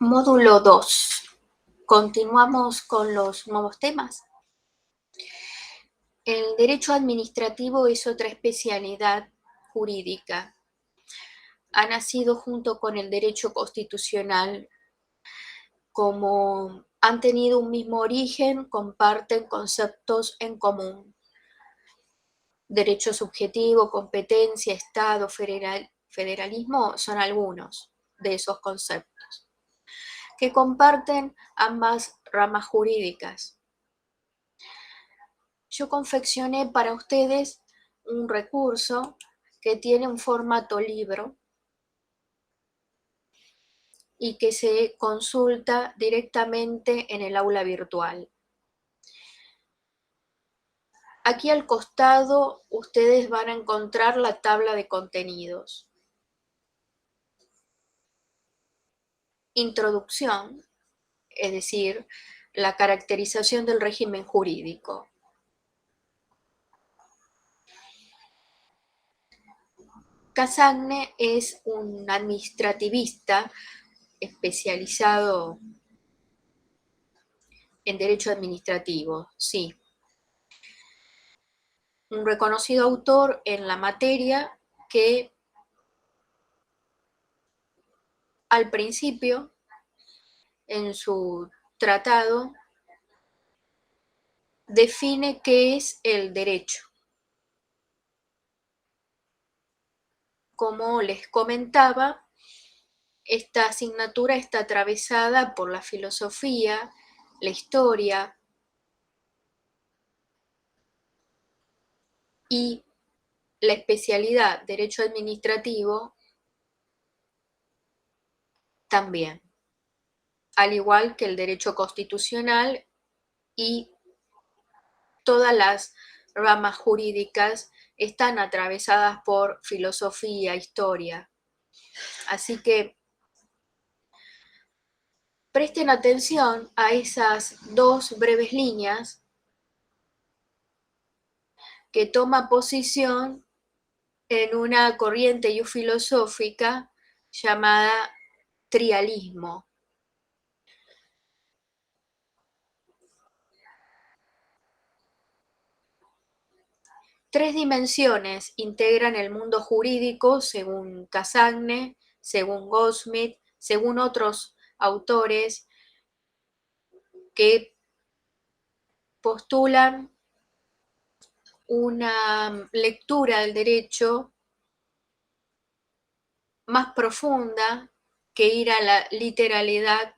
Módulo 2. Continuamos con los nuevos temas. El derecho administrativo es otra especialidad jurídica. Ha nacido junto con el derecho constitucional. Como han tenido un mismo origen, comparten conceptos en común. Derecho subjetivo, competencia, Estado, federalismo son algunos de esos conceptos que comparten ambas ramas jurídicas. Yo confeccioné para ustedes un recurso que tiene un formato libro y que se consulta directamente en el aula virtual. Aquí al costado ustedes van a encontrar la tabla de contenidos. Introducción, es decir, la caracterización del régimen jurídico. Cassagne es un administrativista especializado en derecho administrativo, sí. Un reconocido autor en la materia que al principio, en su tratado, define qué es el derecho. Como les comentaba, esta asignatura está atravesada por la filosofía, la historia y la especialidad Derecho Administrativo también, al igual que el Derecho Constitucional y todas las ramas jurídicas están atravesadas por filosofía, historia. Así que presten atención a esas dos breves líneas que toma posición en una corriente filosófica llamada trialismo. Tres dimensiones integran el mundo jurídico según Cassagne, según Goldsmith, según otros autores que postulan una lectura del derecho más profunda que ir a la literalidad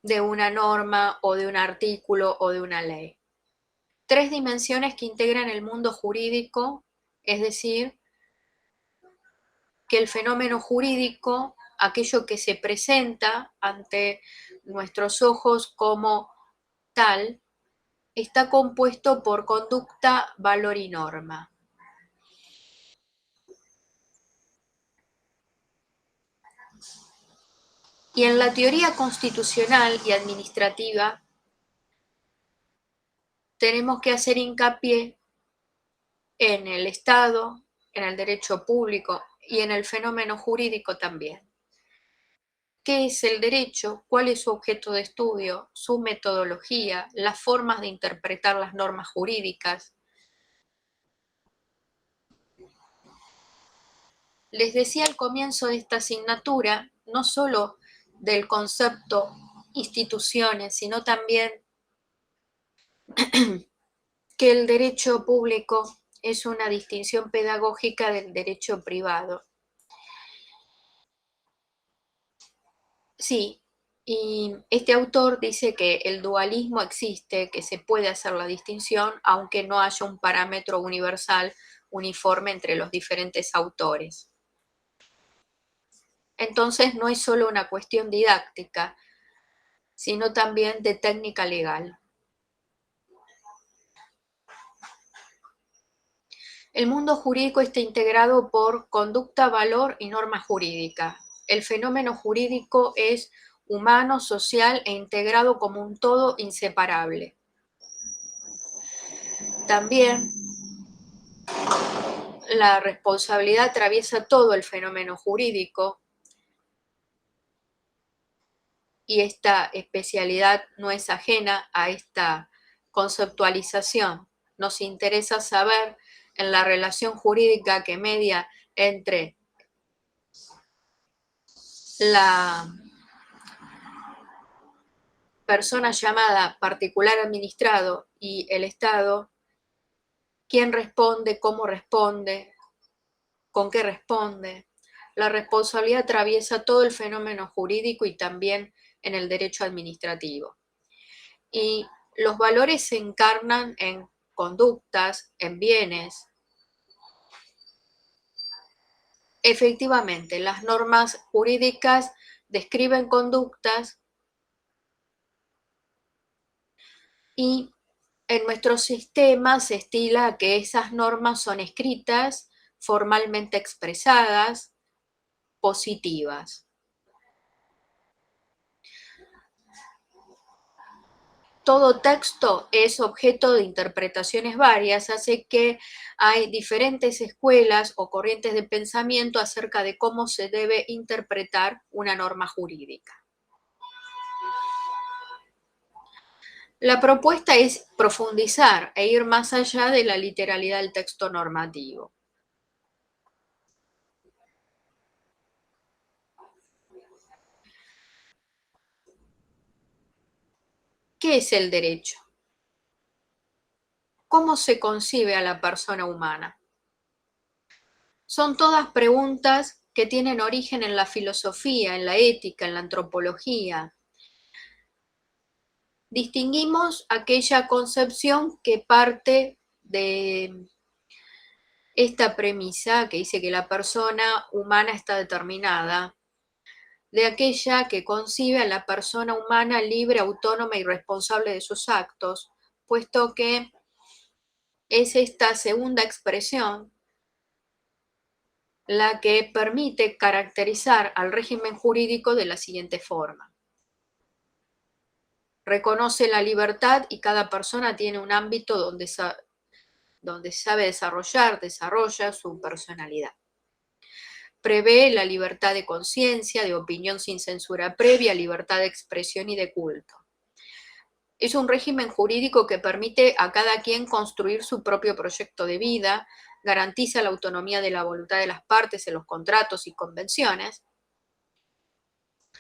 de una norma o de un artículo o de una ley. Tres dimensiones que integran el mundo jurídico, es decir, que el fenómeno jurídico, aquello que se presenta ante nuestros ojos como tal, está compuesto por conducta, valor y norma. Y en la teoría constitucional y administrativa tenemos que hacer hincapié en el Estado, en el derecho público y en el fenómeno jurídico también. ¿Qué es el derecho? ¿Cuál es su objeto de estudio? Su metodología, las formas de interpretar las normas jurídicas. Les decía al comienzo de esta asignatura, no solo del concepto instituciones, sino también que el derecho público es una distinción pedagógica del derecho privado. Sí, y este autor dice que el dualismo existe, que se puede hacer la distinción, aunque no haya un parámetro universal uniforme entre los diferentes autores. Entonces no es solo una cuestión didáctica, sino también de técnica legal. El mundo jurídico está integrado por conducta, valor y norma jurídica. El fenómeno jurídico es humano, social e integrado como un todo inseparable. También la responsabilidad atraviesa todo el fenómeno jurídico, y esta especialidad no es ajena a esta conceptualización. Nos interesa saber en la relación jurídica que media entre la persona llamada particular administrado y el Estado, quién responde, cómo responde, con qué responde. La responsabilidad atraviesa todo el fenómeno jurídico y también en el derecho administrativo. Y los valores se encarnan en conductas, en bienes. Efectivamente, las normas jurídicas describen conductas y en nuestro sistema se estila que esas normas son escritas, formalmente expresadas, positivas. Todo texto es objeto de interpretaciones varias, hace que hay diferentes escuelas o corrientes de pensamiento acerca de cómo se debe interpretar una norma jurídica. La propuesta es profundizar e ir más allá de la literalidad del texto normativo. ¿Qué es el derecho? ¿Cómo se concibe a la persona humana? Son todas preguntas que tienen origen en la filosofía, en la ética, en la antropología. Distinguimos aquella concepción que parte de esta premisa que dice que la persona humana está determinada, de aquella que concibe a la persona humana libre, autónoma y responsable de sus actos, puesto que es esta segunda expresión la que permite caracterizar al régimen jurídico de la siguiente forma. Reconoce la libertad y cada persona tiene un ámbito donde sabe desarrolla su personalidad. Prevé la libertad de conciencia, de opinión sin censura previa, libertad de expresión y de culto. Es un régimen jurídico que permite a cada quien construir su propio proyecto de vida, garantiza la autonomía de la voluntad de las partes en los contratos y convenciones,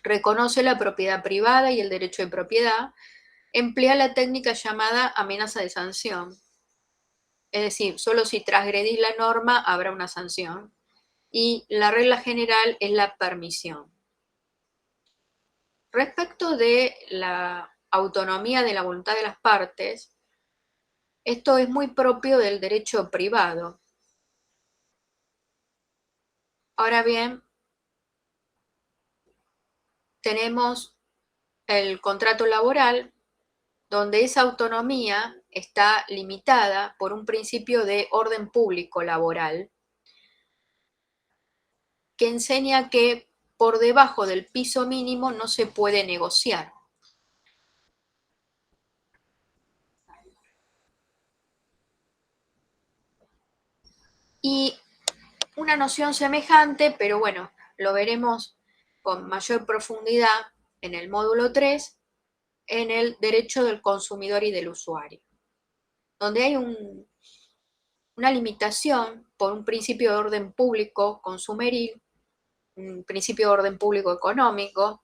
reconoce la propiedad privada y el derecho de propiedad, emplea la técnica llamada amenaza de sanción. Es decir, solo si transgredís la norma habrá una sanción. Y la regla general es la permisión. Respecto de la autonomía de la voluntad de las partes, esto es muy propio del derecho privado. Ahora bien, tenemos el contrato laboral, donde esa autonomía está limitada por un principio de orden público laboral, que enseña que por debajo del piso mínimo no se puede negociar. Y una noción semejante, pero bueno, lo veremos con mayor profundidad en el módulo 3, en el derecho del consumidor y del usuario, donde hay una limitación por un principio de orden público consumeril, un principio de orden público económico,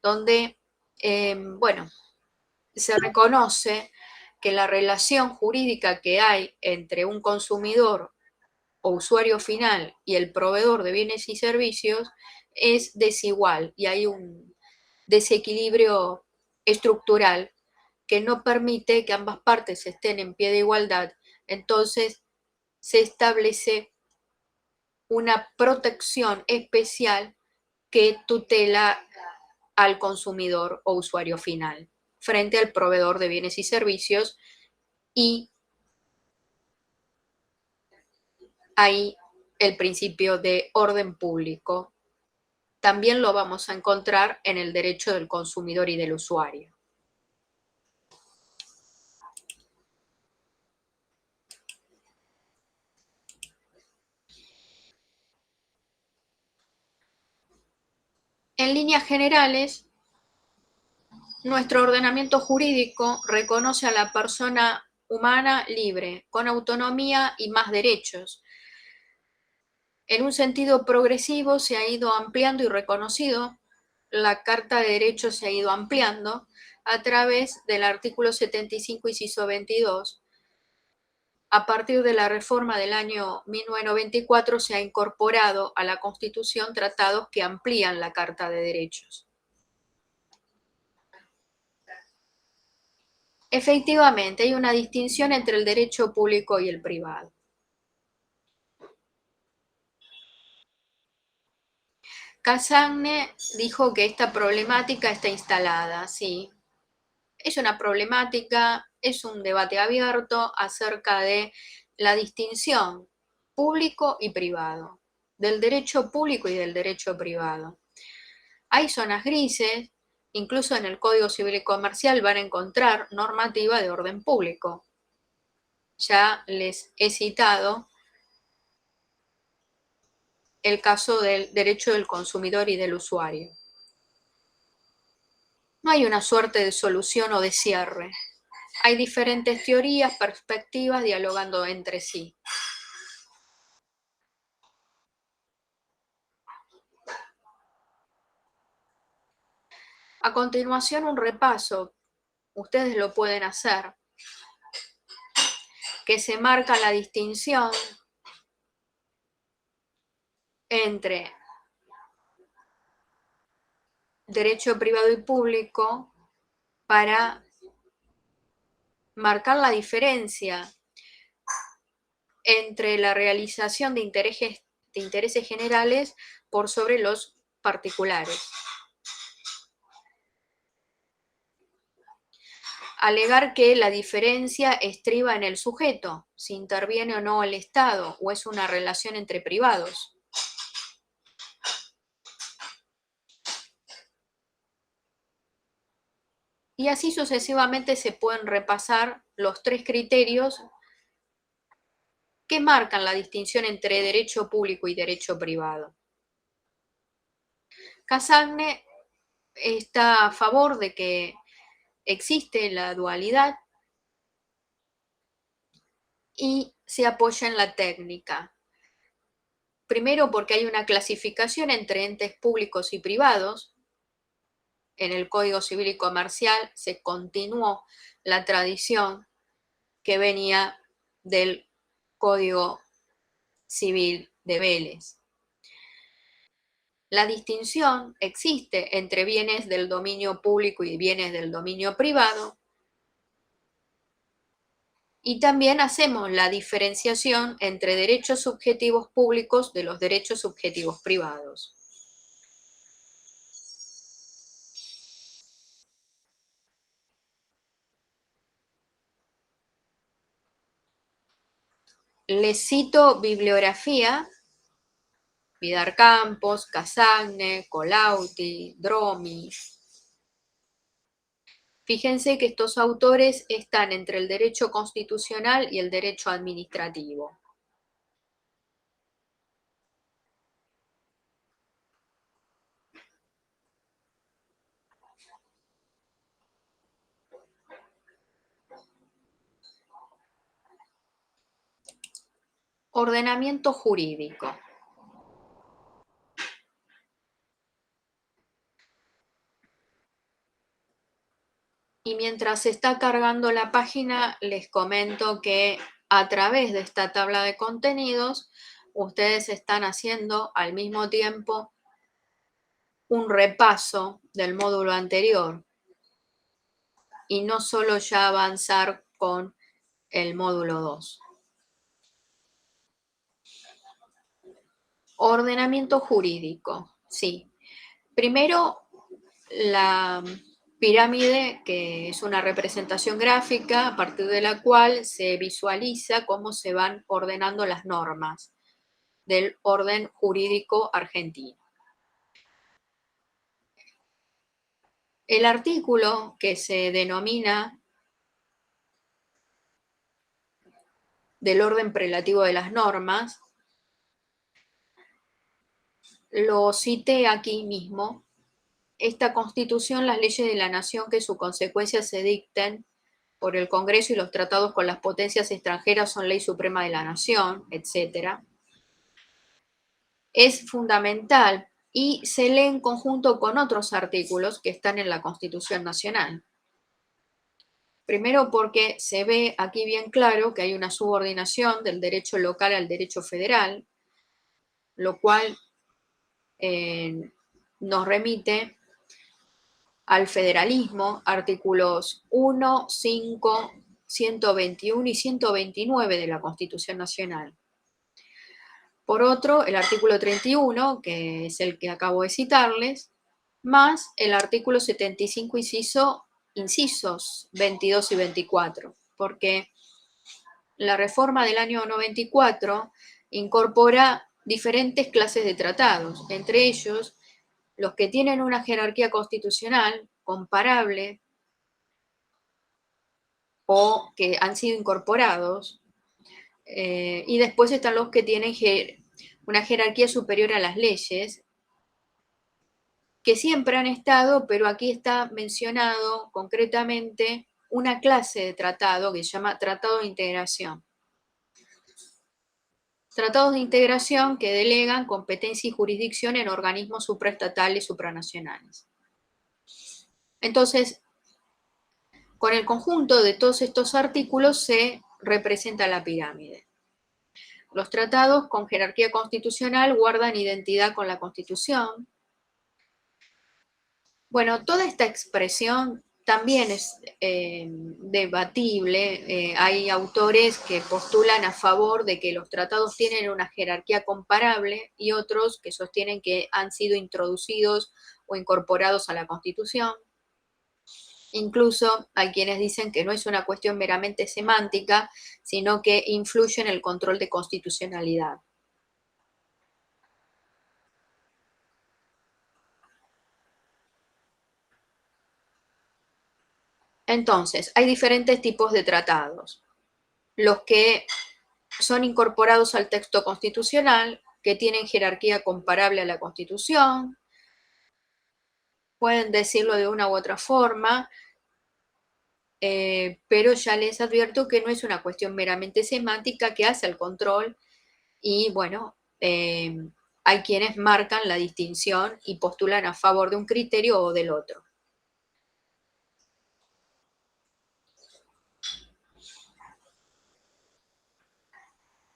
donde, bueno, se reconoce que la relación jurídica que hay entre un consumidor o usuario final y el proveedor de bienes y servicios es desigual y hay un desequilibrio estructural que no permite que ambas partes estén en pie de igualdad. Entonces se establece una protección especial que tutela al consumidor o usuario final frente al proveedor de bienes y servicios, y ahí el principio de orden público también lo vamos a encontrar en el derecho del consumidor y del usuario. En líneas generales, Nuestro ordenamiento jurídico reconoce a la persona humana libre, con autonomía y más derechos. En un sentido progresivo se ha ido ampliando y reconocido, la Carta de Derechos se ha ido ampliando a través del artículo 75, inciso 22. A partir de la reforma del año 1994 se ha incorporado a la Constitución tratados que amplían la Carta de Derechos. Efectivamente, hay una distinción entre el derecho público y el privado. Casagne dijo que esta problemática está instalada, sí. Es una problemática, es un debate abierto acerca de la distinción público y privado, del derecho público y del derecho privado. Hay zonas grises, incluso en el Código Civil y Comercial van a encontrar normativa de orden público. Ya les he citado el caso del derecho del consumidor y del usuario. No hay una suerte de solución o de cierre. Hay diferentes teorías, perspectivas dialogando entre sí. A continuación, un repaso, ustedes lo pueden hacer, que se marca la distinción entre derecho privado y público para marcar la diferencia entre la realización de intereses generales por sobre los particulares. Alegar que la diferencia estriba en el sujeto, si interviene o no el Estado, o es una relación entre privados. Y así sucesivamente se pueden repasar los tres criterios que marcan la distinción entre derecho público y derecho privado. Casagne está a favor de que existe la dualidad y se apoya en la técnica. Primero porque hay una clasificación entre entes públicos y privados. En el Código Civil y Comercial se continuó la tradición que venía del Código Civil de Vélez. La distinción existe entre bienes del dominio público y bienes del dominio privado. Y también hacemos la diferenciación entre derechos subjetivos públicos de los derechos subjetivos privados. Les cito bibliografía: Vidar Campos, Casagne, Colautti, Dromi. Fíjense que estos autores están entre el derecho constitucional y el derecho administrativo. Ordenamiento jurídico. Y mientras se está cargando la página, les comento que a través de esta tabla de contenidos, ustedes están haciendo al mismo tiempo un repaso del módulo anterior y no solo ya avanzar con el módulo 2. Ordenamiento jurídico, sí. Primero, la pirámide, que es una representación gráfica a partir de la cual se visualiza cómo se van ordenando las normas del orden jurídico argentino. El artículo que se denomina del orden prelativo de las normas, lo cité aquí mismo esta Constitución, las leyes de la nación que su consecuencia se dicten por el Congreso y los tratados con las potencias extranjeras son ley suprema de la nación, etc. Es fundamental y se lee en conjunto con otros artículos que están en la Constitución Nacional. Primero porque se ve aquí bien claro que hay una subordinación del derecho local al derecho federal, lo cual nos remite al federalismo, artículos 1, 5, 121 y 129 de la Constitución Nacional. Por otro, el artículo 31, que es el que acabo de citarles, más el artículo 75, incisos 22 y 24, porque la reforma del año 94 incorpora diferentes clases de tratados, entre ellos los que tienen una jerarquía constitucional comparable o que han sido incorporados, y después están los que tienen una jerarquía superior a las leyes, que siempre han estado, pero aquí está mencionado concretamente una clase de tratado que se llama Tratado de Integración. Tratados de integración que delegan competencia y jurisdicción en organismos supraestatales y supranacionales. Entonces, con el conjunto de todos estos artículos se representa la pirámide. Los tratados con jerarquía constitucional guardan identidad con la Constitución. Bueno, toda esta expresión también es debatible. Hay autores que postulan a favor de que los tratados tienen una jerarquía comparable y otros que sostienen que han sido introducidos o incorporados a la Constitución. Incluso hay quienes dicen que no es una cuestión meramente semántica, sino que influye en el control de constitucionalidad. Entonces, hay diferentes tipos de tratados. Los que son incorporados al texto constitucional, que tienen jerarquía comparable a la Constitución, pueden decirlo de una u otra forma, pero ya les advierto que no es una cuestión meramente semántica que hace el control y bueno, hay quienes marcan la distinción y postulan a favor de un criterio o del otro.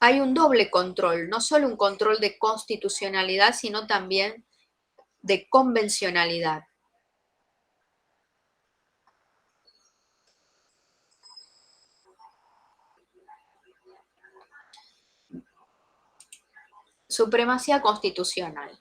Hay un doble control, no solo un control de constitucionalidad, sino también de convencionalidad. Supremacía constitucional.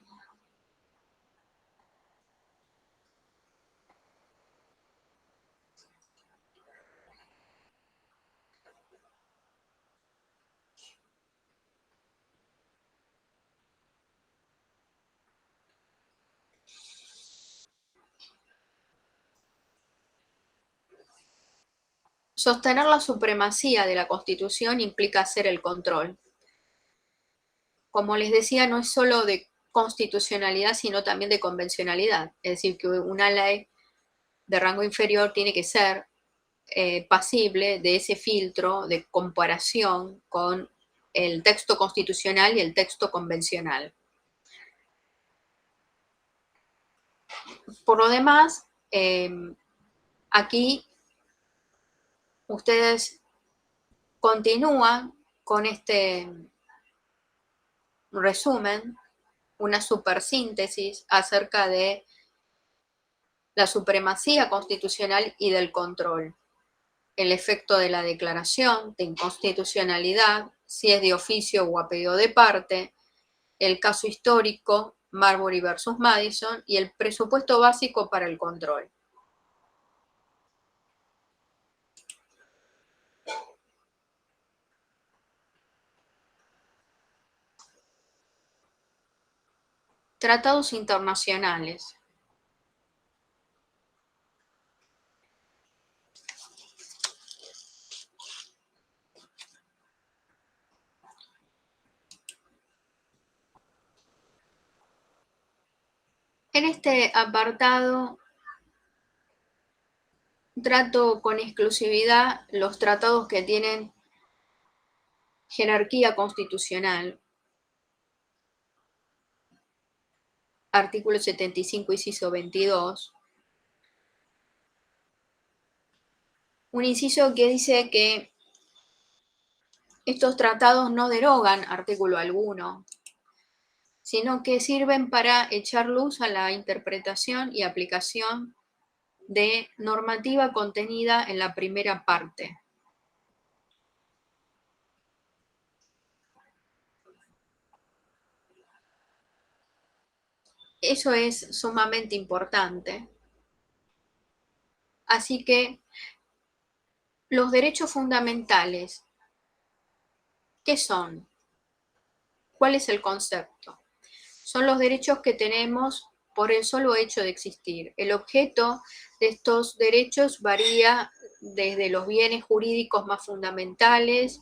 Sostener la supremacía de la Constitución implica hacer el control. Como les decía, no es solo de constitucionalidad, sino también de convencionalidad. Es decir, que una ley de rango inferior tiene que ser pasible de ese filtro de comparación con el texto constitucional y el texto convencional. Por lo demás, aquí ustedes continúan con este resumen, una supersíntesis acerca de la supremacía constitucional y del control, el efecto de la declaración de inconstitucionalidad, si es de oficio o a pedido de parte, el caso histórico, Marbury versus Madison, y el presupuesto básico para el control. Tratados internacionales. En este apartado trato con exclusividad los tratados que tienen jerarquía constitucional, artículo 75, inciso 22, un inciso que dice que estos tratados no derogan artículo alguno, sino que sirven para echar luz a la interpretación y aplicación de normativa contenida en la primera parte. Eso es sumamente importante. Así que los derechos fundamentales, ¿qué son? ¿Cuál es el concepto? Son los derechos que tenemos por el solo hecho de existir. El objeto de estos derechos varía desde los bienes jurídicos más fundamentales,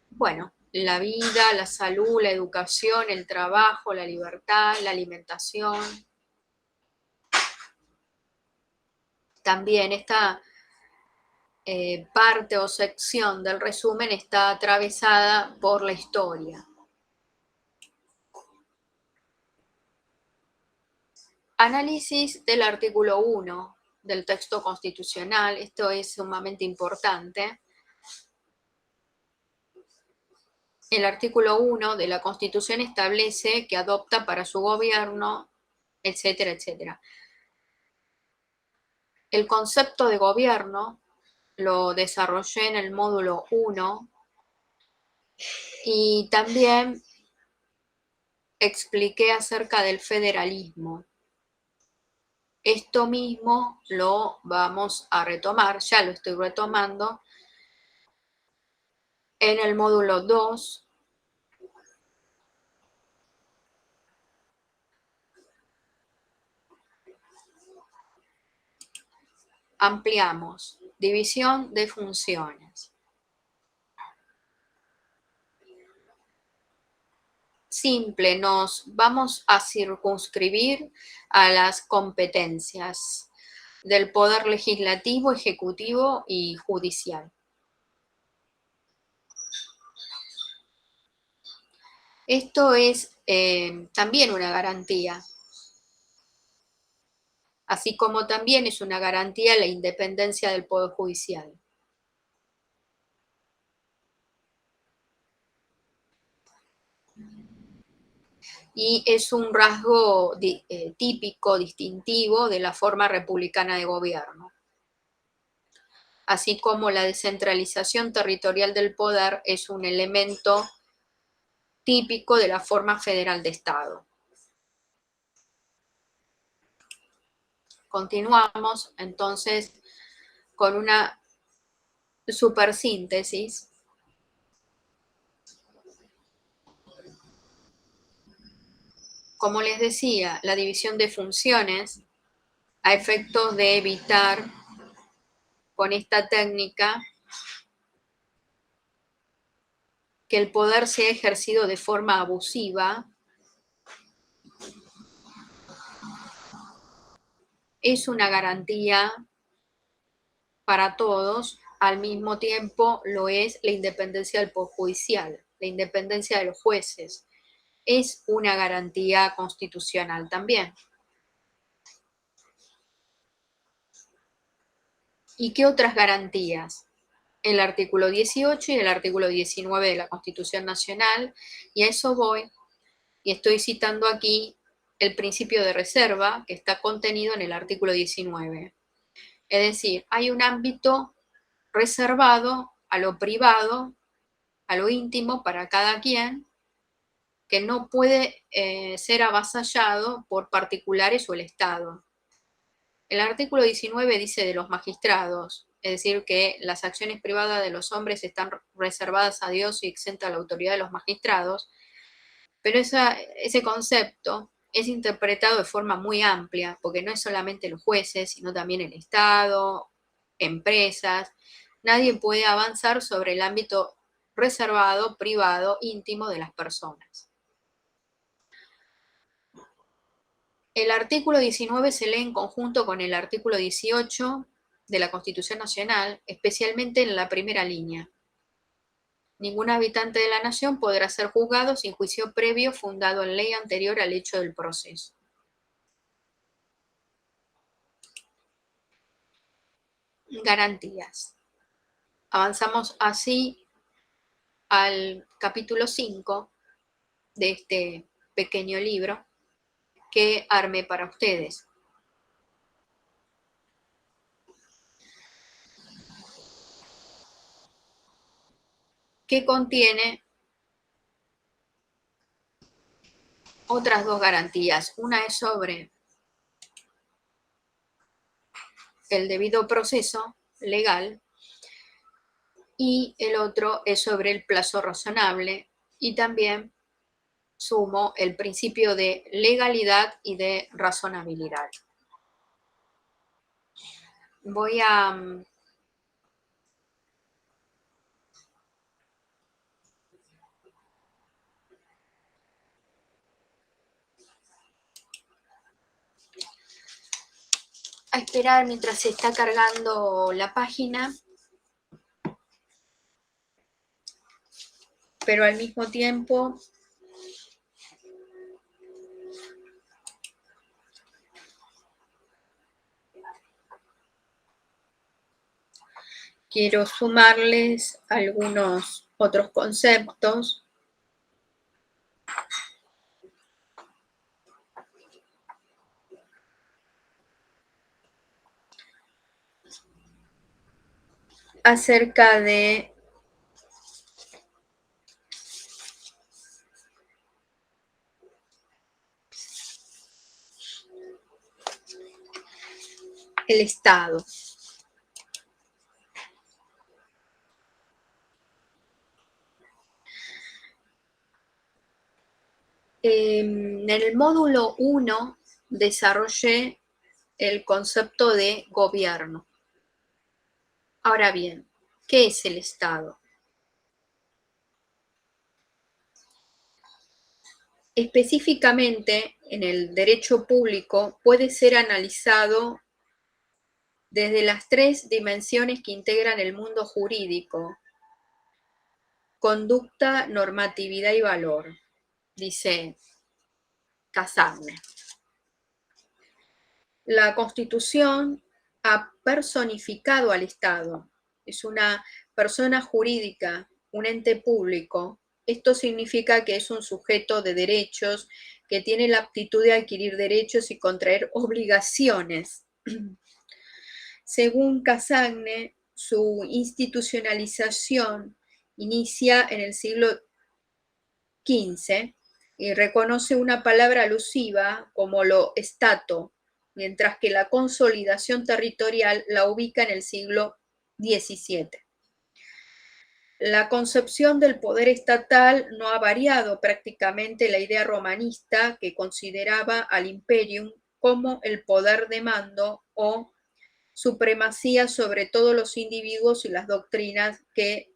bueno, la vida, la salud, la educación, el trabajo, la libertad, la alimentación. También esta parte o sección del resumen está atravesada por la historia. Análisis del artículo 1 del texto constitucional. Esto es sumamente importante. El artículo 1 de la Constitución establece que adopta para su gobierno, etcétera, etcétera. El concepto de gobierno lo desarrollé en el módulo 1 y también expliqué acerca del federalismo. Esto mismo lo vamos a retomar, ya lo estoy retomando, en el módulo 2. Ampliamos. División de funciones. Simple, nos vamos a circunscribir a las competencias del poder legislativo, ejecutivo y judicial. Esto es también una garantía, así como también es una garantía la independencia del poder judicial. Y es un rasgo típico, distintivo de la forma republicana de gobierno. Así como la descentralización territorial del poder es un elemento típico de la forma federal de Estado. Continuamos entonces con una supersíntesis. Como les decía, la división de funciones a efectos de evitar con esta técnica que el poder sea ejercido de forma abusiva, es una garantía para todos, al mismo tiempo lo es la independencia del poder judicial, la independencia de los jueces. Es una garantía constitucional también. ¿Y qué otras garantías? El artículo 18 y el artículo 19 de la Constitución Nacional, y a eso voy, y estoy citando aquí el principio de reserva que está contenido en el artículo 19. Es decir, hay un ámbito reservado a lo privado, a lo íntimo para cada quien, que no puede ser avasallado por particulares o el Estado. El artículo 19 dice de los magistrados, es decir, que las acciones privadas de los hombres están reservadas a Dios y exentas a la autoridad de los magistrados, pero ese concepto es interpretado de forma muy amplia, porque no es solamente los jueces, sino también el Estado, empresas. Nadie puede avanzar sobre el ámbito reservado, privado, íntimo de las personas. El artículo 19 se lee en conjunto con el artículo 18 de la Constitución Nacional, especialmente en la primera línea. Ningún habitante de la nación podrá ser juzgado sin juicio previo fundado en ley anterior al hecho del proceso. Garantías. Avanzamos así al capítulo 5 de este pequeño libro que armé para ustedes. Que contiene otras dos garantías. Una es sobre el debido proceso legal y el otro es sobre el plazo razonable, y también sumo el principio de legalidad y de razonabilidad. Voy a esperar mientras se está cargando la página, pero al mismo tiempo quiero sumarles algunos otros conceptos acerca de el Estado. En el módulo 1 desarrollé el concepto de gobierno. Ahora bien, ¿qué es el Estado? Específicamente, en el derecho público puede ser analizado desde las tres dimensiones que integran el mundo jurídico: conducta, normatividad y valor, dice Cassagne. La Constitución ha personificado al Estado. Es una persona jurídica, un ente público. Esto significa que es un sujeto de derechos, que tiene la aptitud de adquirir derechos y contraer obligaciones. Según Cassagne, su institucionalización inicia en el siglo XV y reconoce una palabra alusiva como lo stato, mientras que la consolidación territorial la ubica en el siglo XVII. La concepción del poder estatal no ha variado prácticamente la idea romanista, que consideraba al imperium como el poder de mando o supremacía sobre todos los individuos y las doctrinas que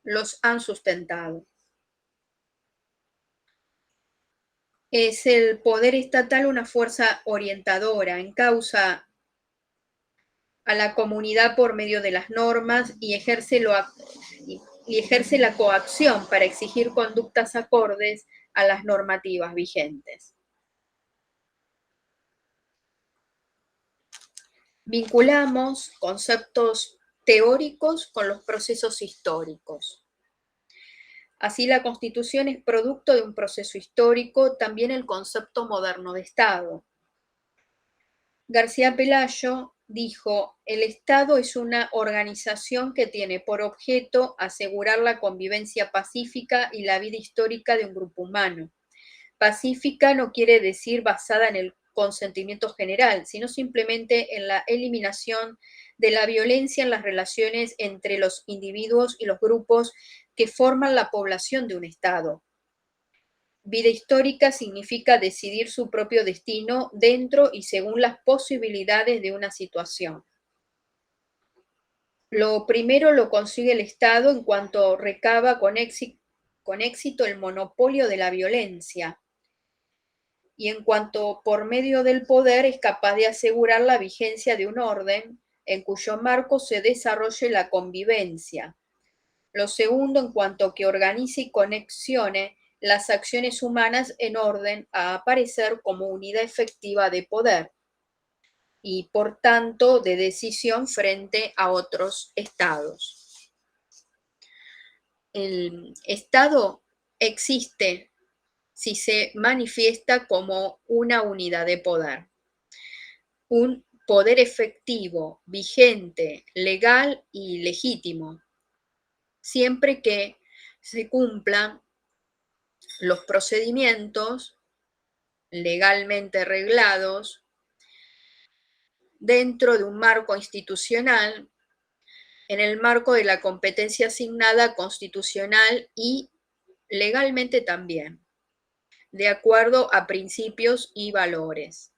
los han sustentado. Es el poder estatal una fuerza orientadora, encausa a la comunidad por medio de las normas y ejerce la coacción para exigir conductas acordes a las normativas vigentes. Vinculamos conceptos teóricos con los procesos históricos. Así, la Constitución es producto de un proceso histórico, también el concepto moderno de Estado. García Pelayo dijo: el Estado es una organización que tiene por objeto asegurar la convivencia pacífica y la vida histórica de un grupo humano. Pacífica no quiere decir basada en el consentimiento general, sino simplemente en la eliminación de la violencia en las relaciones entre los individuos y los grupos que forman la población de un Estado. Vida histórica significa decidir su propio destino dentro y según las posibilidades de una situación. Lo primero lo consigue el Estado en cuanto recaba con éxito el monopolio de la violencia y en cuanto por medio del poder es capaz de asegurar la vigencia de un orden en cuyo marco se desarrolle la convivencia. Lo segundo, en cuanto que organice y conexione las acciones humanas en orden a aparecer como unidad efectiva de poder y, por tanto, de decisión frente a otros estados. El estado existe si se manifiesta como una unidad de poder, un poder efectivo, vigente, legal y legítimo, siempre que se cumplan los procedimientos legalmente reglados dentro de un marco institucional, en el marco de la competencia asignada constitucional y legalmente también, de acuerdo a principios y valores.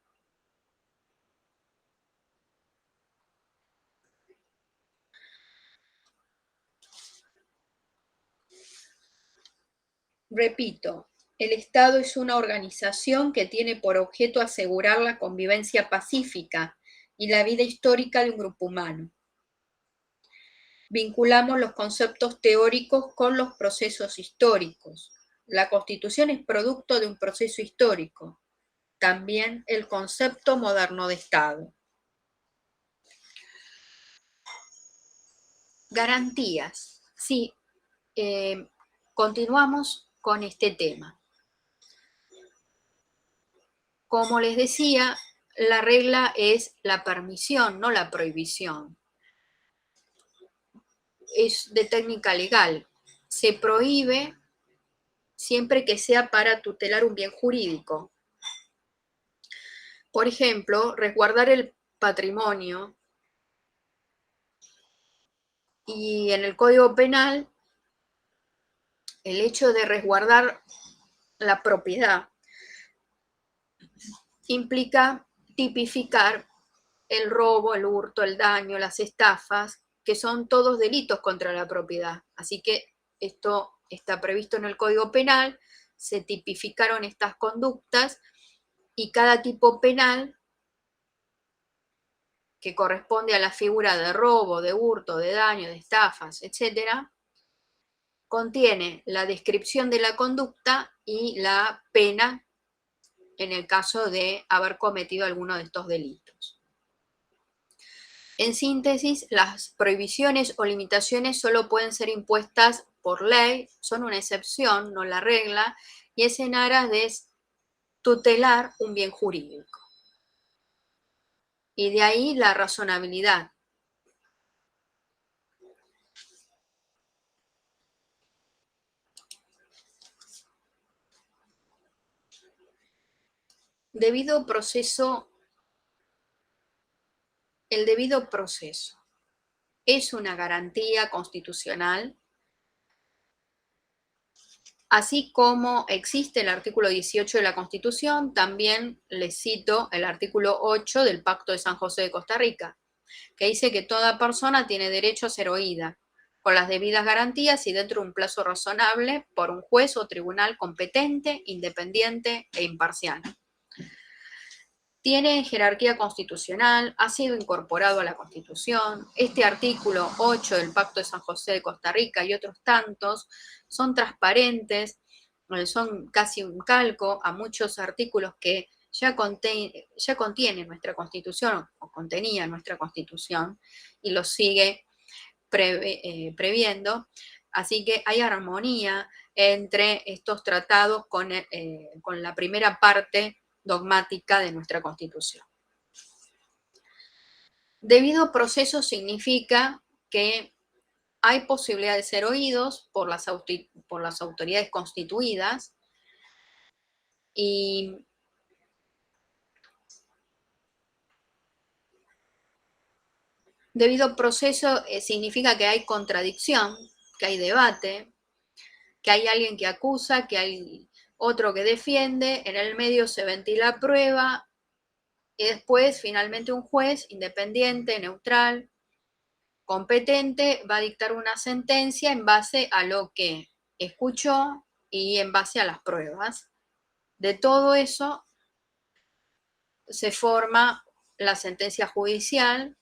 Repito, el Estado es una organización que tiene por objeto asegurar la convivencia pacífica y la vida histórica de un grupo humano. Vinculamos los conceptos teóricos con los procesos históricos. La Constitución es producto de un proceso histórico, también el concepto moderno de Estado. Garantías. Sí, continuamos con este tema. Como les decía, la regla es la permisión, no la prohibición. Es de técnica legal. Se prohíbe siempre que sea para tutelar un bien jurídico. Por ejemplo, resguardar el patrimonio. Y en el Código Penal, el hecho de resguardar la propiedad implica tipificar el robo, el hurto, el daño, las estafas, que son todos delitos contra la propiedad. Así que esto está previsto en el Código Penal, se tipificaron estas conductas y cada tipo penal que corresponde a la figura de robo, de hurto, de daño, de estafas, etc., contiene la descripción de la conducta y la pena en el caso de haber cometido alguno de estos delitos. En síntesis, las prohibiciones o limitaciones solo pueden ser impuestas por ley, son una excepción, no la regla, y es en aras de tutelar un bien jurídico. Y de ahí la razonabilidad. Debido proceso, el debido proceso es una garantía constitucional, así como existe el artículo 18 de la Constitución, también les cito el artículo 8 del Pacto de San José de Costa Rica, que dice que toda persona tiene derecho a ser oída, con las debidas garantías y dentro de un plazo razonable por un juez o tribunal competente, independiente e imparcial. Tiene jerarquía constitucional, ha sido incorporado a la Constitución. Este artículo 8 del Pacto de San José de Costa Rica y otros tantos son transparentes, son casi un calco a muchos artículos que ya contiene nuestra Constitución o contenía nuestra Constitución y los sigue previendo. Así que hay armonía entre estos tratados con la primera parte dogmática de nuestra Constitución. Debido proceso significa que hay posibilidad de ser oídos por las autoridades constituidas y debido proceso significa que hay contradicción, que hay debate, que hay alguien que acusa, que hay otro que defiende, en el medio se ventila prueba y después finalmente un juez independiente, neutral, competente, va a dictar una sentencia en base a lo que escuchó y en base a las pruebas. De todo eso se forma la sentencia judicial,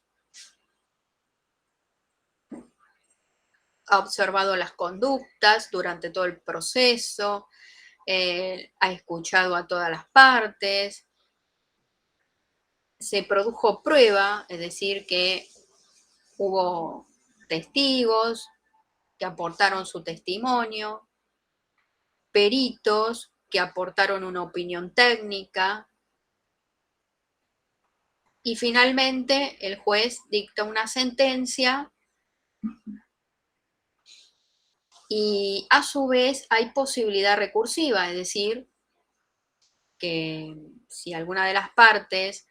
ha observado las conductas durante todo el proceso, ha escuchado a todas las partes, se produjo prueba, es decir, que hubo testigos que aportaron su testimonio, peritos que aportaron una opinión técnica y finalmente el juez dicta una sentencia y a su vez hay posibilidad recursiva, es decir, que si alguna de las partes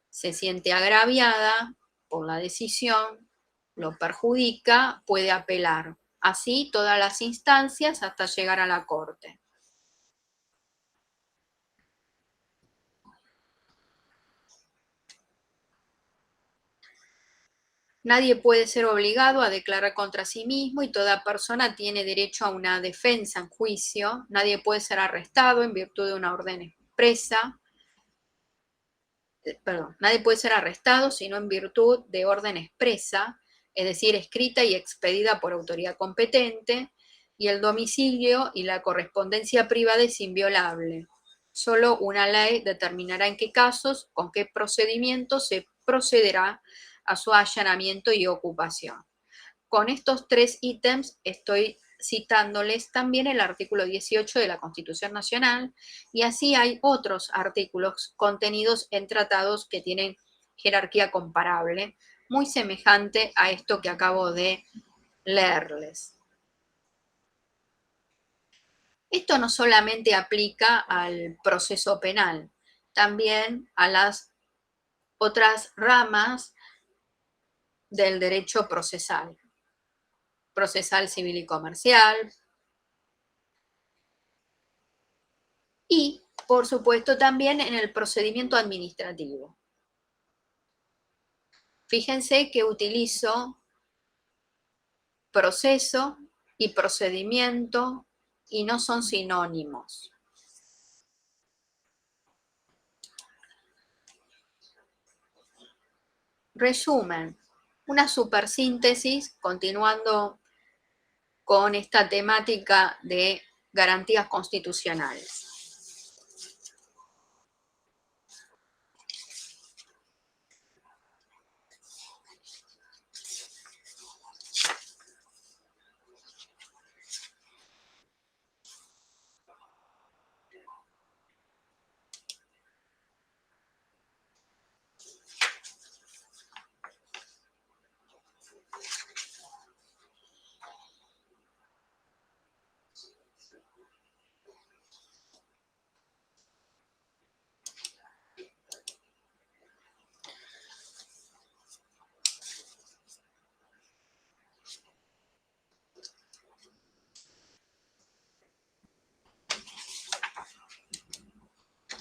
se siente agraviada por la decisión, lo perjudica, puede apelar. Así todas las instancias hasta llegar a la corte. Nadie puede ser obligado a declarar contra sí mismo y toda persona tiene derecho a una defensa en juicio. Nadie puede ser arrestado en virtud de una orden expresa. Nadie puede ser arrestado sino en virtud de orden expresa, es decir, escrita y expedida por autoridad competente, y el domicilio y la correspondencia privada es inviolable. Solo una ley determinará en qué casos, con qué procedimiento se procederá a su allanamiento y ocupación. Con estos 3 ítems estoy citándoles también el artículo 18 de la Constitución Nacional, y así hay otros artículos contenidos en tratados que tienen jerarquía comparable, muy semejante a esto que acabo de leerles. Esto no solamente aplica al proceso penal, también a las otras ramas del derecho procesal civil y comercial, y, por supuesto, también en el procedimiento administrativo. Fíjense que utilizo proceso y procedimiento y no son sinónimos. Resumen, una supersíntesis, continuando con esta temática de garantías constitucionales.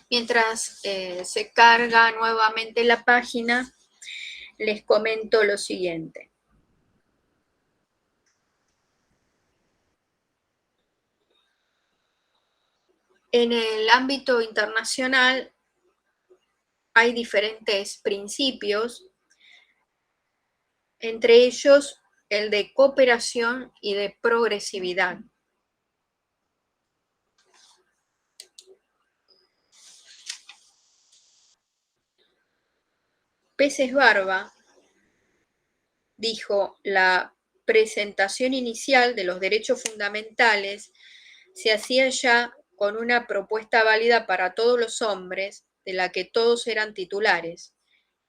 Mientras se carga nuevamente la página, les comento lo siguiente. En el ámbito internacional hay diferentes principios, entre ellos el de cooperación y de progresividad. Peces Barba dijo: la presentación inicial de los derechos fundamentales se hacía ya con una propuesta válida para todos los hombres, de la que todos eran titulares,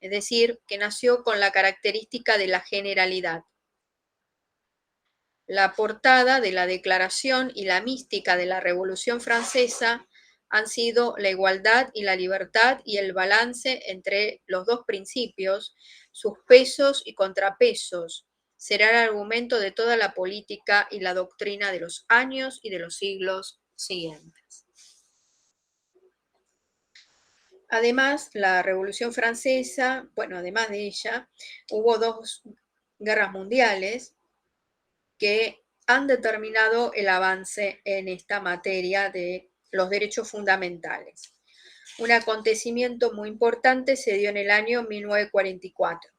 es decir, que nació con la característica de la generalidad. La portada de la Declaración y la mística de la Revolución Francesa han sido la igualdad y la libertad, y el balance entre los dos principios, sus pesos y contrapesos, será el argumento de toda la política y la doctrina de los años y de los siglos siguientes. Además, la Revolución Francesa, además de ella, hubo 2 guerras mundiales que han determinado el avance en esta materia de los derechos fundamentales. Un acontecimiento muy importante se dio en el año 1944.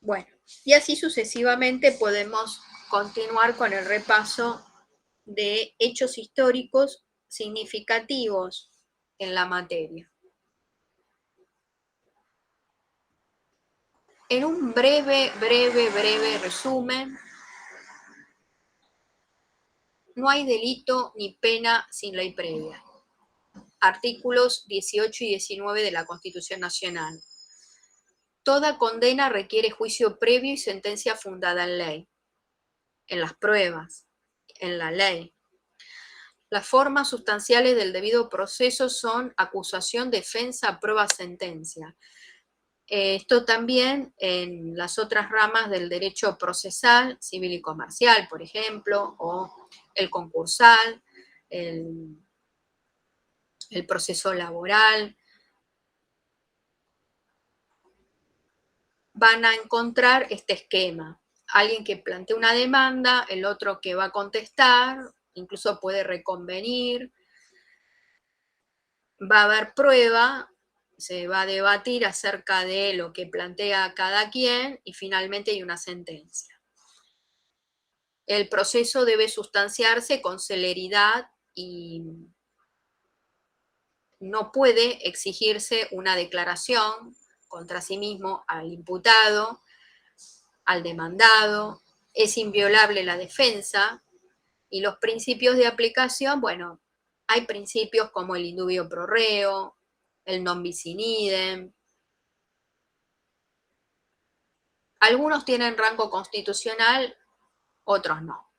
Bueno, y así sucesivamente podemos continuar con el repaso de hechos históricos significativos en la materia. En un breve resumen, no hay delito ni pena sin ley previa. Artículos 18 y 19 de la Constitución Nacional. Toda condena requiere juicio previo y sentencia fundada en ley, en las pruebas, en la ley. Las formas sustanciales del debido proceso son acusación, defensa, prueba, sentencia. Esto también en las otras ramas del derecho procesal, civil y comercial, por ejemplo, o el concursal, el proceso laboral. Van a encontrar este esquema. Alguien que plantea una demanda, el otro que va a contestar, incluso puede reconvenir, va a haber prueba, se va a debatir acerca de lo que plantea cada quien y finalmente hay una sentencia. El proceso debe sustanciarse con celeridad y no puede exigirse una declaración contra sí mismo al imputado, al demandado, es inviolable la defensa y los principios de aplicación, bueno, hay principios como el indubio pro reo, el non bis in idem. Algunos tienen rango constitucional, otros no.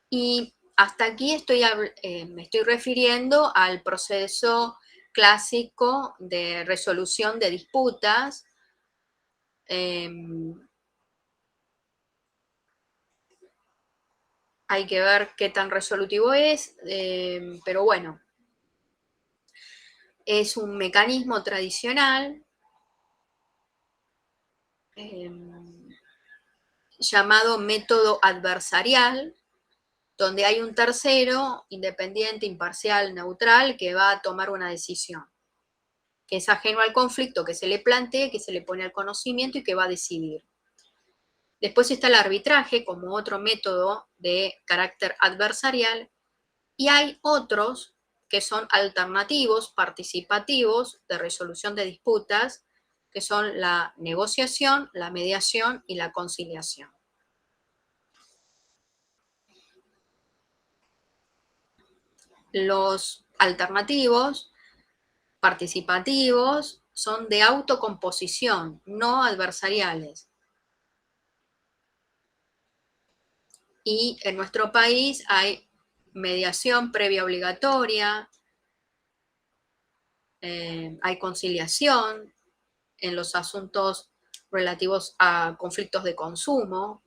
Y hasta aquí me estoy refiriendo al proceso clásico de resolución de disputas. Hay que ver qué tan resolutivo es, pero bueno, es un mecanismo tradicional llamado método adversarial, donde hay un tercero, independiente, imparcial, neutral, que va a tomar una decisión, que es ajeno al conflicto que se le plantee, que se le pone al conocimiento y que va a decidir. Después está el arbitraje como otro método de carácter adversarial y hay otros que son alternativos, participativos, de resolución de disputas, que son la negociación, la mediación y la conciliación. Los alternativos, participativos, son de autocomposición, no adversariales. Y en nuestro país hay mediación previa obligatoria, hay conciliación en los asuntos relativos a conflictos de consumo.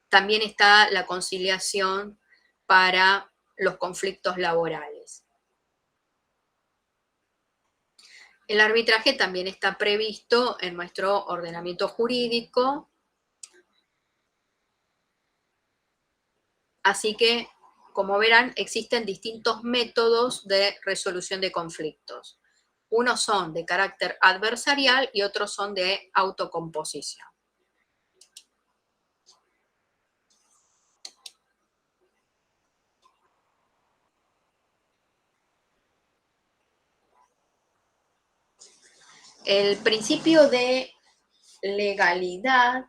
También está la conciliación para los conflictos laborales. El arbitraje también está previsto en nuestro ordenamiento jurídico, así que, como verán, existen distintos métodos de resolución de conflictos. Unos son de carácter adversarial y otros son de autocomposición. El principio de legalidad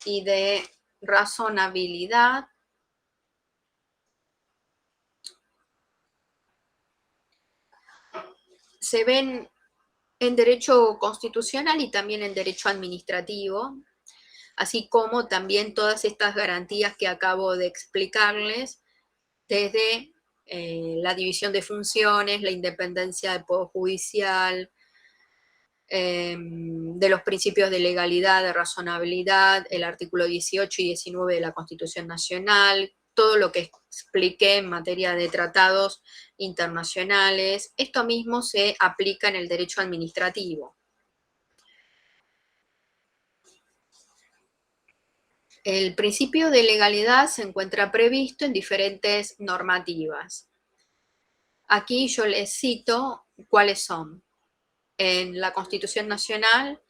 y de razonabilidad se ven en derecho constitucional y también en derecho administrativo, así como también todas estas garantías que acabo de explicarles, desde la división de funciones, la independencia del Poder Judicial, de los principios de legalidad, de razonabilidad, el artículo 18 y 19 de la Constitución Nacional, todo lo que expliqué en materia de tratados internacionales. Esto mismo se aplica en el derecho administrativo. El principio de legalidad se encuentra previsto en diferentes normativas. Aquí yo les cito cuáles son. En la Constitución Nacional,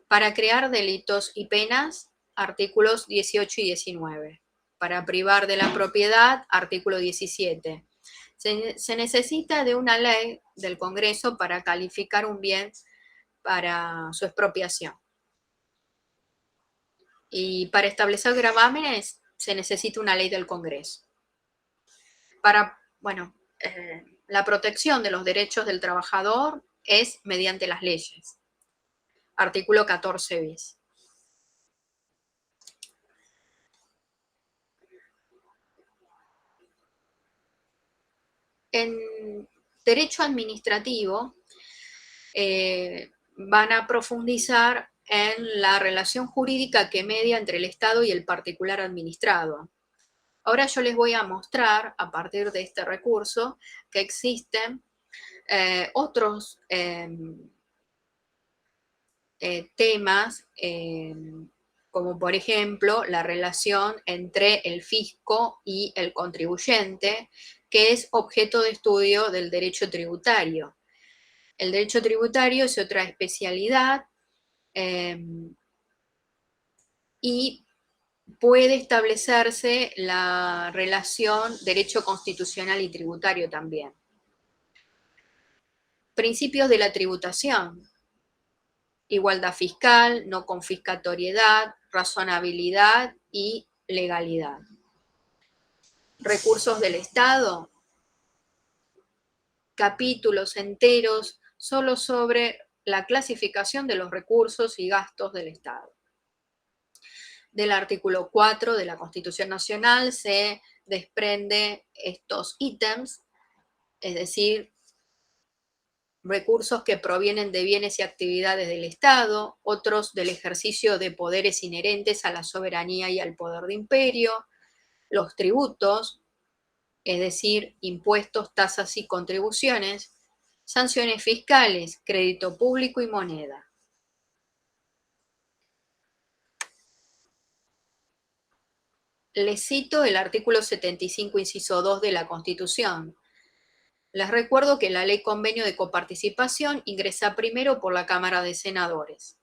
para crear delitos y penas, artículos 18 y 19. Para privar de la propiedad, artículo 17. Se necesita de una ley del Congreso para calificar un bien para su expropiación. Y para establecer gravámenes se necesita una ley del Congreso. Para, la protección de los derechos del trabajador es mediante las leyes. Artículo 14 bis. En derecho administrativo van a profundizar en la relación jurídica que media entre el Estado y el particular administrado. Ahora yo les voy a mostrar, a partir de este recurso, que existen otros temas, como por ejemplo la relación entre el fisco y el contribuyente, que es objeto de estudio del derecho tributario. El derecho tributario es otra especialidad y puede establecerse la relación derecho constitucional y tributario también. Principios de la tributación: igualdad fiscal, no confiscatoriedad, razonabilidad y legalidad. Recursos del Estado: capítulos enteros solo sobre la clasificación de los recursos y gastos del Estado. Del artículo 4 de la Constitución Nacional se desprende estos ítems, es decir, recursos que provienen de bienes y actividades del Estado, otros del ejercicio de poderes inherentes a la soberanía y al poder de imperio, los tributos, es decir, impuestos, tasas y contribuciones, sanciones fiscales, crédito público y moneda. Les cito el artículo 75, inciso 2 de la Constitución. Les recuerdo que la ley convenio de coparticipación ingresa primero por la Cámara de Senadores.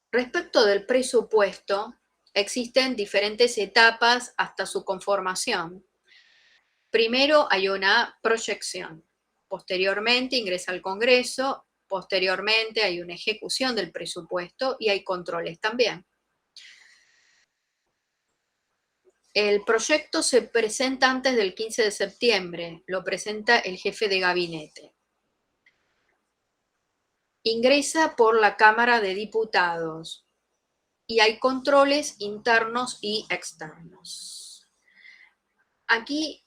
Respecto del presupuesto, existen diferentes etapas hasta su conformación. Primero hay una proyección, posteriormente ingresa al Congreso, posteriormente hay una ejecución del presupuesto y hay controles también. El proyecto se presenta antes del 15 de septiembre, lo presenta el jefe de gabinete. Ingresa por la Cámara de Diputados y hay controles internos y externos. Aquí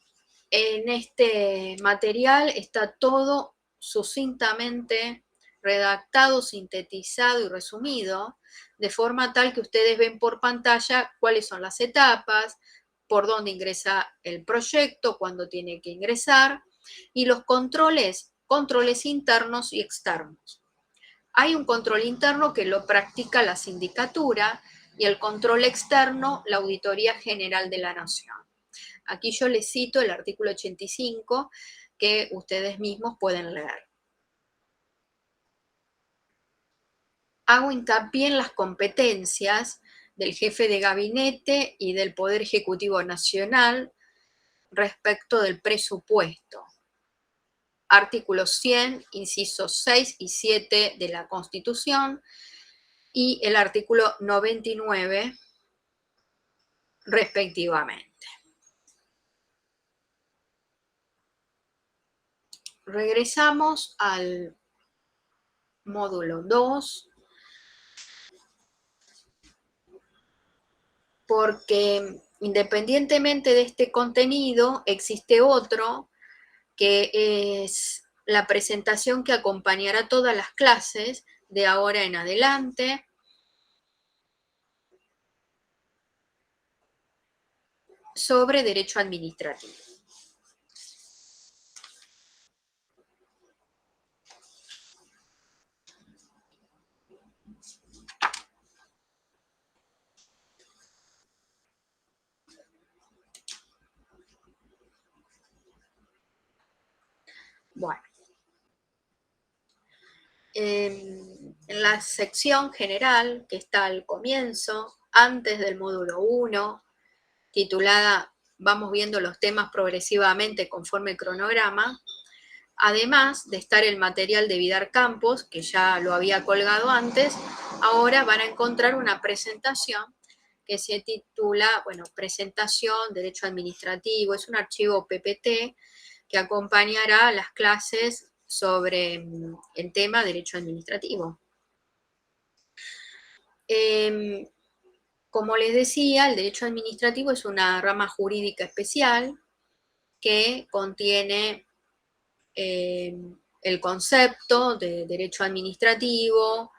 en este material está todo sucintamente redactado, sintetizado y resumido, de forma tal que ustedes ven por pantalla cuáles son las etapas, por dónde ingresa el proyecto, cuándo tiene que ingresar, y los controles internos y externos. Hay un control interno que lo practica la sindicatura y el control externo la Auditoría General de la Nación. Aquí yo les cito el artículo 85 que ustedes mismos pueden leer. Hago hincapié en las competencias del jefe de gabinete y del Poder Ejecutivo Nacional respecto del presupuesto. Artículo 100, incisos 6 y 7 de la Constitución y el artículo 99 respectivamente. Regresamos al módulo 2, porque independientemente de este contenido, existe otro que es la presentación que acompañará todas las clases de ahora en adelante, sobre derecho administrativo. Bueno, en la sección general que está al comienzo, antes del módulo 1, titulada Vamos viendo los temas progresivamente conforme el cronograma, además de estar el material de Vidar Campos, que ya lo había colgado antes, ahora van a encontrar una presentación que se titula, bueno, Presentación, Derecho Administrativo. Es un archivo PPT que acompañará las clases sobre el tema Derecho Administrativo. Como les decía, el derecho administrativo es una rama jurídica especial que contiene el concepto de derecho administrativo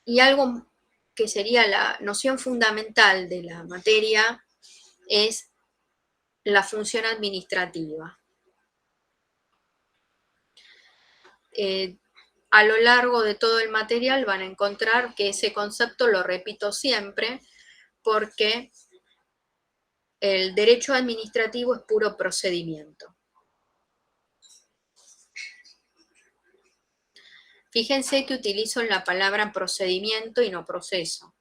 y algo que sería la noción fundamental de la materia es la función administrativa. A lo largo de todo el material van a encontrar que ese concepto lo repito siempre porque el derecho administrativo es puro procedimiento. Fíjense que utilizo la palabra procedimiento y no proceso.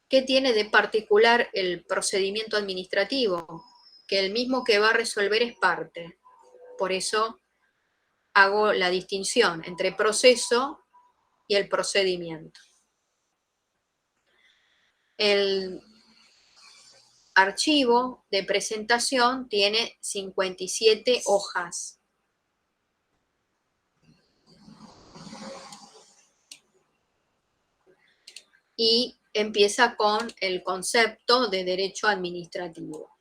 ¿Qué tiene de particular el procedimiento administrativo? Que el mismo que va a resolver es parte. Por eso hago la distinción entre proceso y el procedimiento. El archivo de presentación tiene 57 hojas. Y empieza con el concepto de derecho administrativo.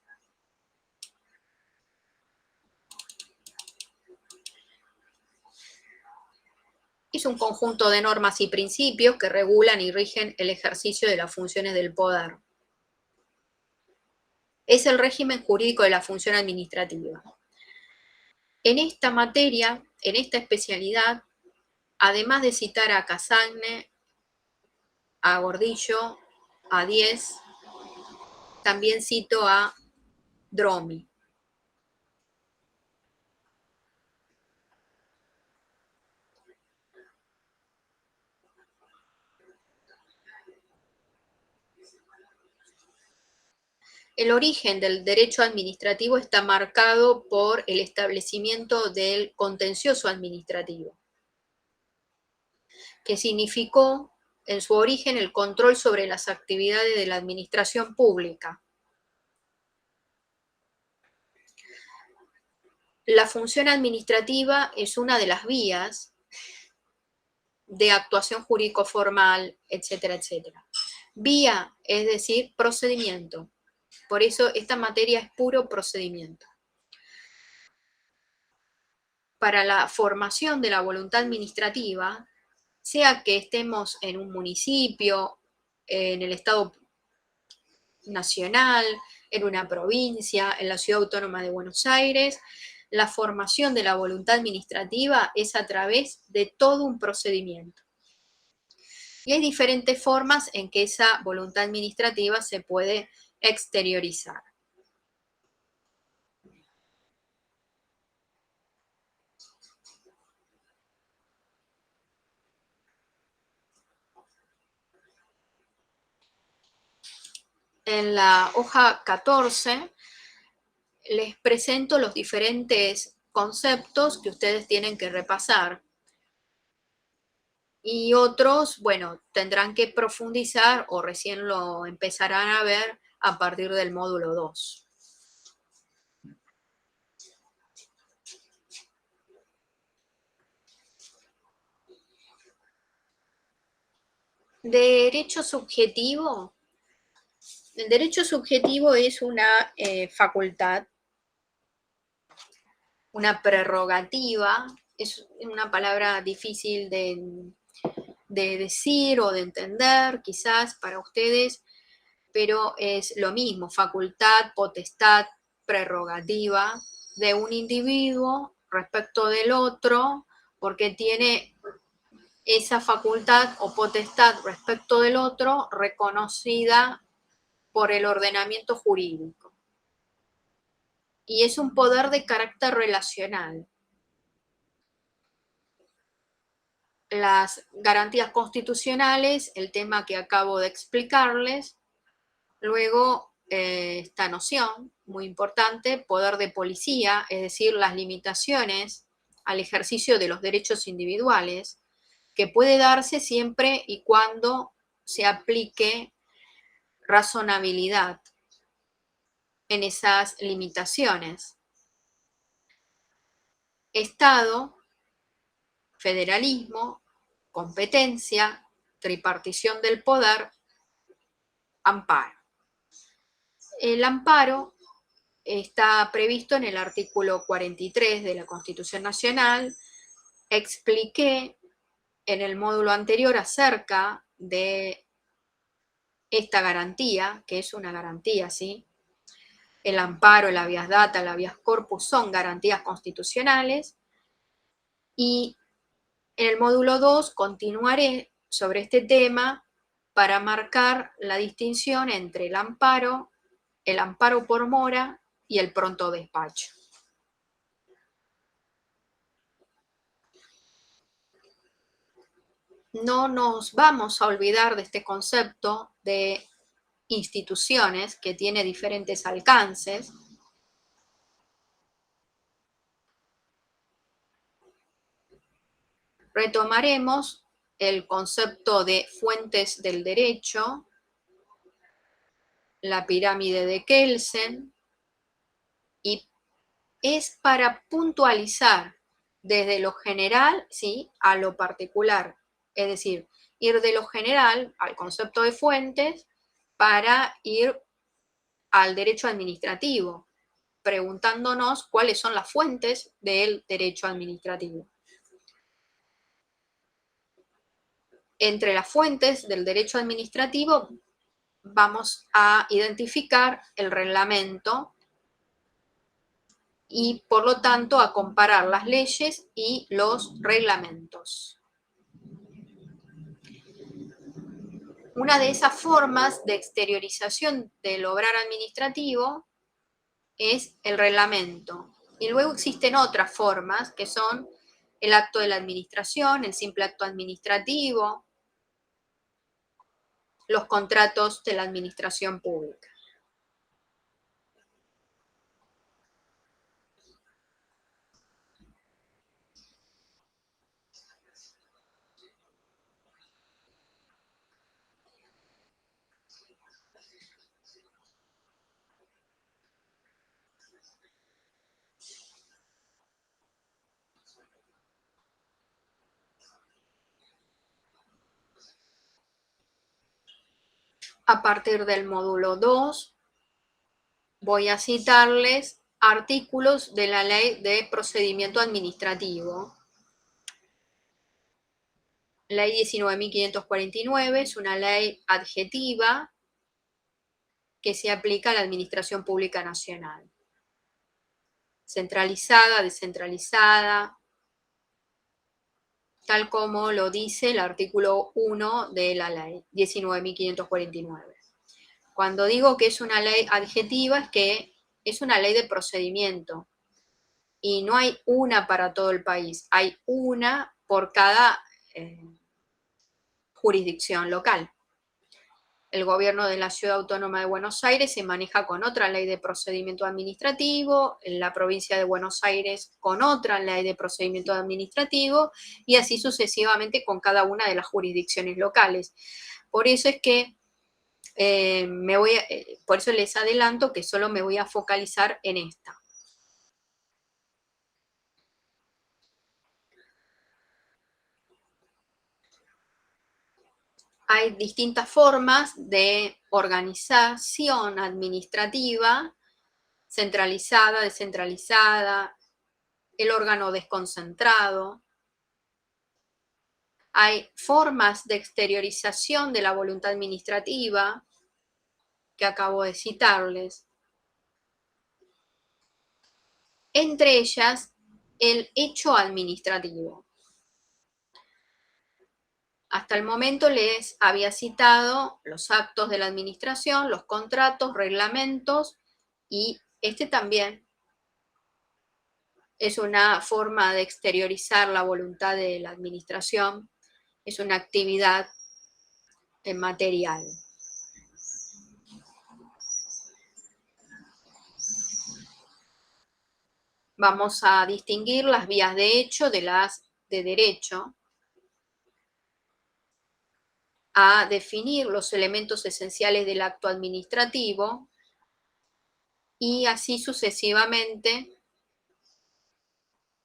Es un conjunto de normas y principios que regulan y rigen el ejercicio de las funciones del poder. Es el régimen jurídico de la función administrativa. En esta materia, en esta especialidad, además de citar a Casagne, a Gordillo, a Diez, también cito a Dromi. El origen del derecho administrativo está marcado por el establecimiento del contencioso administrativo, que significó en su origen el control sobre las actividades de la administración pública. La función administrativa es una de las vías de actuación jurídico-formal, etcétera, etcétera. Vía, es decir, procedimiento. Por eso esta materia es puro procedimiento. Para la formación de la voluntad administrativa, sea que estemos en un municipio, en el Estado nacional, en una provincia, en la Ciudad Autónoma de Buenos Aires, la formación de la voluntad administrativa es a través de todo un procedimiento. Y hay diferentes formas en que esa voluntad administrativa se puede exteriorizar. En la hoja 14 les presento los diferentes conceptos que ustedes tienen que repasar. Y otros, bueno, tendrán que profundizar o recién lo empezarán a ver a partir del módulo 2. Derecho subjetivo. El derecho subjetivo es una facultad, una prerrogativa, es una palabra difícil de decir o de entender quizás para ustedes, pero es lo mismo, facultad, potestad, prerrogativa de un individuo respecto del otro, porque tiene esa facultad o potestad respecto del otro reconocida por el ordenamiento jurídico. Y es un poder de carácter relacional. Las garantías constitucionales, el tema que acabo de explicarles, luego esta noción muy importante, poder de policía, es decir, las limitaciones al ejercicio de los derechos individuales, que puede darse siempre y cuando se aplique razonabilidad en esas limitaciones. Estado, federalismo, competencia, tripartición del poder, amparo. El amparo está previsto en el artículo 43 de la Constitución Nacional. Expliqué en el módulo anterior acerca de esta garantía, que es una garantía, ¿sí? El amparo, el habeas data, el habeas corpus son garantías constitucionales. Y en el módulo 2 continuaré sobre este tema para marcar la distinción entre el amparo por mora y el pronto despacho. No nos vamos a olvidar de este concepto de instituciones que tiene diferentes alcances. Retomaremos el concepto de fuentes del derecho, la pirámide de Kelsen, y es para puntualizar desde lo general, ¿sí?, a lo particular. Es decir, ir de lo general al concepto de fuentes para ir al derecho administrativo, preguntándonos cuáles son las fuentes del derecho administrativo. Entre las fuentes del derecho administrativo vamos a identificar el reglamento y, por lo tanto, a comparar las leyes y los reglamentos. Una de esas formas de exteriorización del obrar administrativo es el reglamento. Y luego existen otras formas que son el acto de la administración, el simple acto administrativo, los contratos de la administración pública. A partir del módulo 2 voy a citarles artículos de la Ley de Procedimiento Administrativo. Ley 19.549 es una ley adjetiva que se aplica a la Administración Pública Nacional. Centralizada, descentralizada, tal como lo dice el artículo 1 de la ley 19.549. Cuando digo que es una ley adjetiva es que es una ley de procedimiento y no hay una para todo el país, hay una por cada jurisdicción local. El gobierno de la Ciudad Autónoma de Buenos Aires se maneja con otra ley de procedimiento administrativo, en la provincia de Buenos Aires con otra ley de procedimiento administrativo y así sucesivamente con cada una de las jurisdicciones locales. Por eso es que por eso les adelanto que solo me voy a focalizar en esta. Hay distintas formas de organización administrativa, centralizada, descentralizada, el órgano desconcentrado. Hay formas de exteriorización de la voluntad administrativa que acabo de citarles. Entre ellas, el hecho administrativo. Hasta el momento les había citado los actos de la administración, los contratos, reglamentos, y este también es una forma de exteriorizar la voluntad de la administración, es una actividad material. Vamos a distinguir las vías de hecho de las de derecho, a definir los elementos esenciales del acto administrativo y así sucesivamente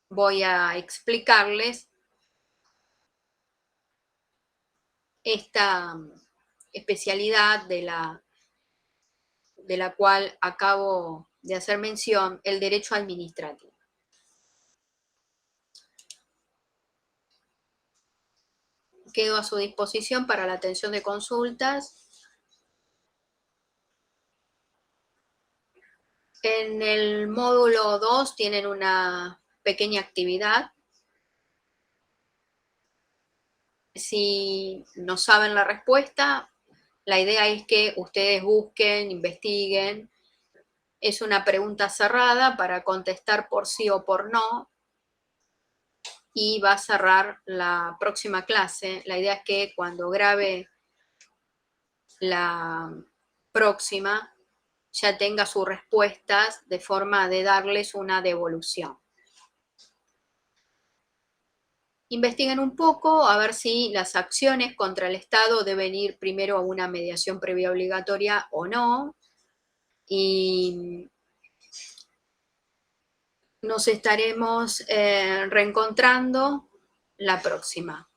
voy a explicarles esta especialidad de la cual acabo de hacer mención, el derecho administrativo. Quedo a su disposición para la atención de consultas. En el módulo 2 tienen una pequeña actividad. Si no saben la respuesta, la idea es que ustedes busquen, investiguen. Es una pregunta cerrada para contestar por sí o por no. Y va a cerrar la próxima clase. La idea es que cuando grabe la próxima ya tenga sus respuestas de forma de darles una devolución. Investiguen un poco a ver si las acciones contra el Estado deben ir primero a una mediación previa obligatoria o no. Y nos estaremos reencontrando la próxima.